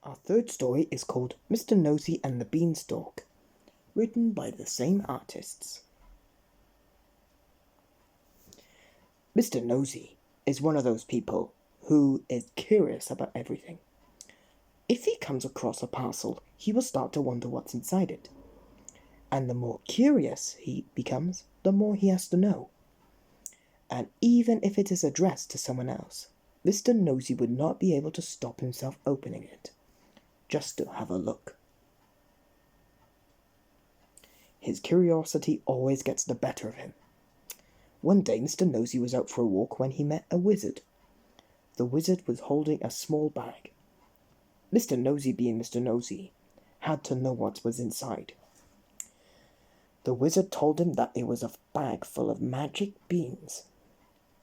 Our third story is called Mr. Nosy and the Beanstalk, written by the same artists. Mr. Nosy is one of those people who is curious about everything. If he comes across a parcel, he will start to wonder what's inside it. And the more curious he becomes, the more he has to know. And even if it is addressed to someone else, Mr. Nosy would not be able to stop himself opening it, just to have a look. His curiosity always gets the better of him. One day Mr. Nosy was out for a walk when he met a wizard. The wizard was holding a small bag. Mr. Nosy, being Mr. Nosy, had to know what was inside. The wizard told him that it was a bag full of magic beans.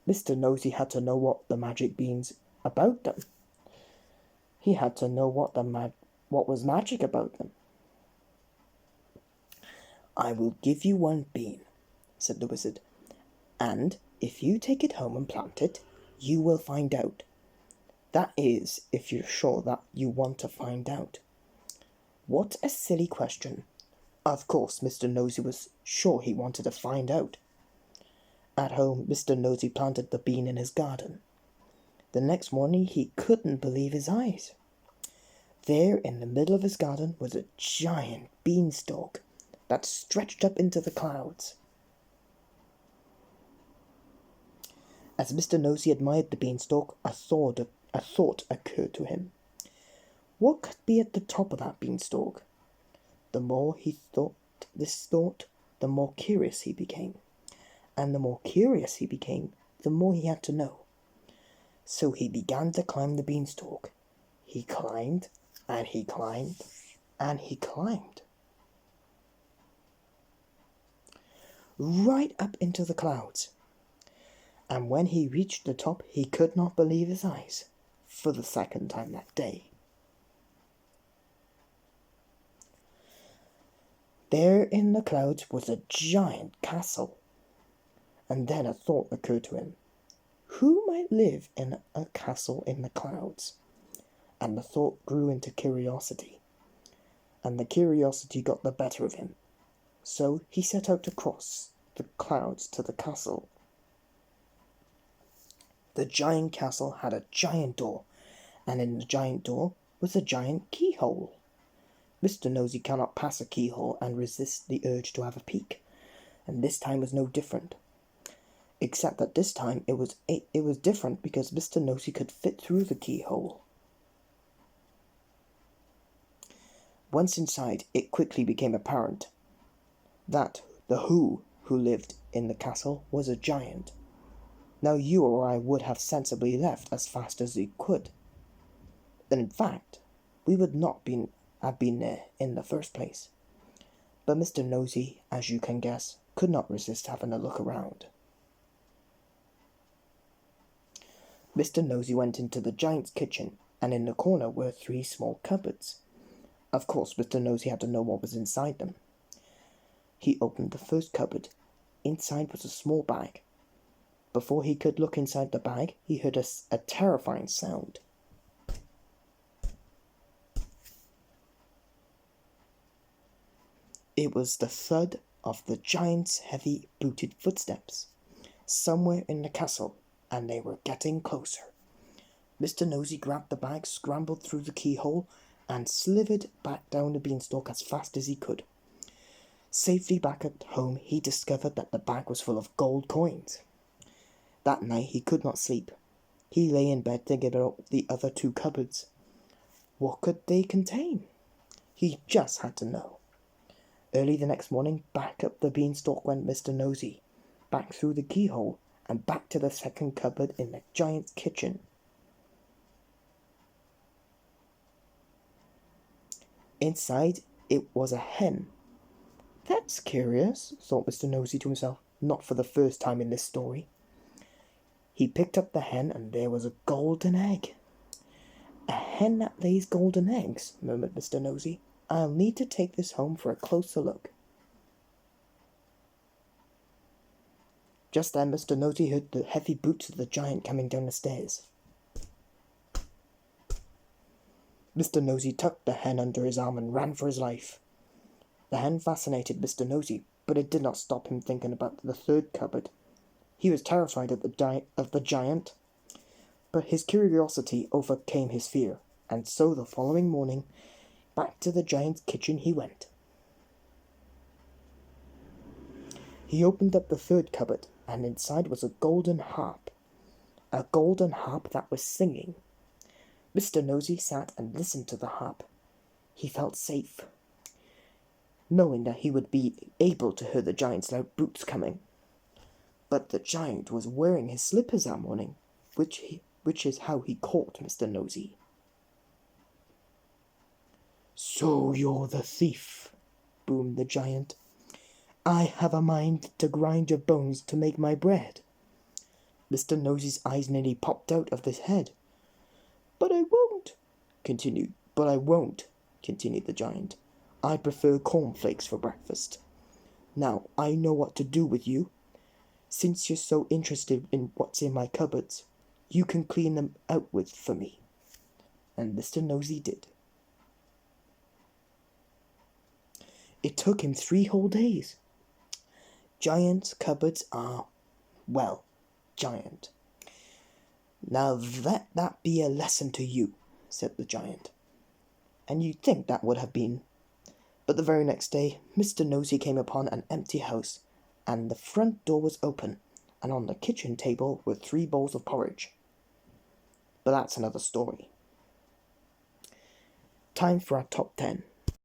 Mr. Nosy had to know what the magic beans about them. He had to know what was magic about them. "I will give you one bean," said the wizard, "and if you take it home and plant it, you will find out. That is, if you're sure that you want to find out." What a silly question. Of course, Mr. Nosy was sure he wanted to find out. At home, Mr. Nosy planted the bean in his garden. The next morning, he couldn't believe his eyes. There, in the middle of his garden, was a giant beanstalk that stretched up into the clouds. As Mr. Nosy admired the beanstalk, a thought occurred to him. What could be at the top of that beanstalk? The more he thought this thought, the more curious he became. And the more curious he became, the more he had to know. So he began to climb the beanstalk. He climbed, and he climbed, and he climbed. Right up into the clouds. And when he reached the top, he could not believe his eyes, for the second time that day. There in the clouds was a giant castle. And then a thought occurred to him. Who might live in a castle in the clouds? And the thought grew into curiosity. And the curiosity got the better of him. So he set out to cross the clouds to the castle. The giant castle had a giant door, and in the giant door was a giant keyhole. Mr. Nosy cannot pass a keyhole and resist the urge to have a peek, and this time was no different. Except that this time it was different because Mr. Nosy could fit through the keyhole. Once inside, it quickly became apparent that the who lived in the castle was a giant. Now you or I would have sensibly left as fast as we could. And in fact, we would not have been there in the first place. But Mr. Nosy, as you can guess, could not resist having a look around. Mr. Nosy went into the giant's kitchen, and in the corner were 3 small cupboards. Of course, Mr. Nosy had to know what was inside them. He opened the first cupboard. Inside was a small bag. Before he could look inside the bag, he heard a terrifying sound. It was the thud of the giant's heavy booted footsteps, somewhere in the castle, and they were getting closer. Mr. Nosy grabbed the bag, scrambled through the keyhole, and slithered back down the beanstalk as fast as he could. Safely back at home, he discovered that the bag was full of gold coins. That night he could not sleep. He lay in bed thinking about the other 2 cupboards. What could they contain? He just had to know. Early the next morning, back up the beanstalk went Mr. Nosy, back through the keyhole, and back to the second cupboard in the giant's kitchen. Inside, it was a hen. "That's curious," thought Mr. Nosy to himself, not for the first time in this story. He picked up the hen, and there was a golden egg. "A hen that lays golden eggs," murmured Mr. Nosy. "I'll need to take this home for a closer look." Just then Mr. Nosy heard the heavy boots of the giant coming down the stairs. Mr. Nosy tucked the hen under his arm and ran for his life. The hen fascinated Mr. Nosy, but it did not stop him thinking about the third cupboard. He was terrified of the giant, but his curiosity overcame his fear, and so the following morning, back to the giant's kitchen he went. He opened up the third cupboard, and inside was a golden harp that was singing. Mr. Nosy sat and listened to the harp. He felt safe, knowing that he would be able to hear the giant's loud boots coming. But the giant was wearing his slippers that morning, which is how he caught Mr. Nosy. "So you're the thief," boomed the giant. "I have a mind to grind your bones to make my bread." Mr. Nosy's eyes nearly popped out of his head. But I won't," continued the giant. "I prefer cornflakes for breakfast. Now I know what to do with you. Since you're so interested in what's in my cupboards, you can clean them out for me." And Mr. Nosy did. It took him 3 whole days. Giant's cupboards are, well, giant. "Now let that be a lesson to you," said the giant. And you'd think that would have been. But the very next day, Mr. Nosy came upon an empty house, and the front door was open, and on the kitchen table were 3 bowls of porridge. But that's another story. Time for our top 10.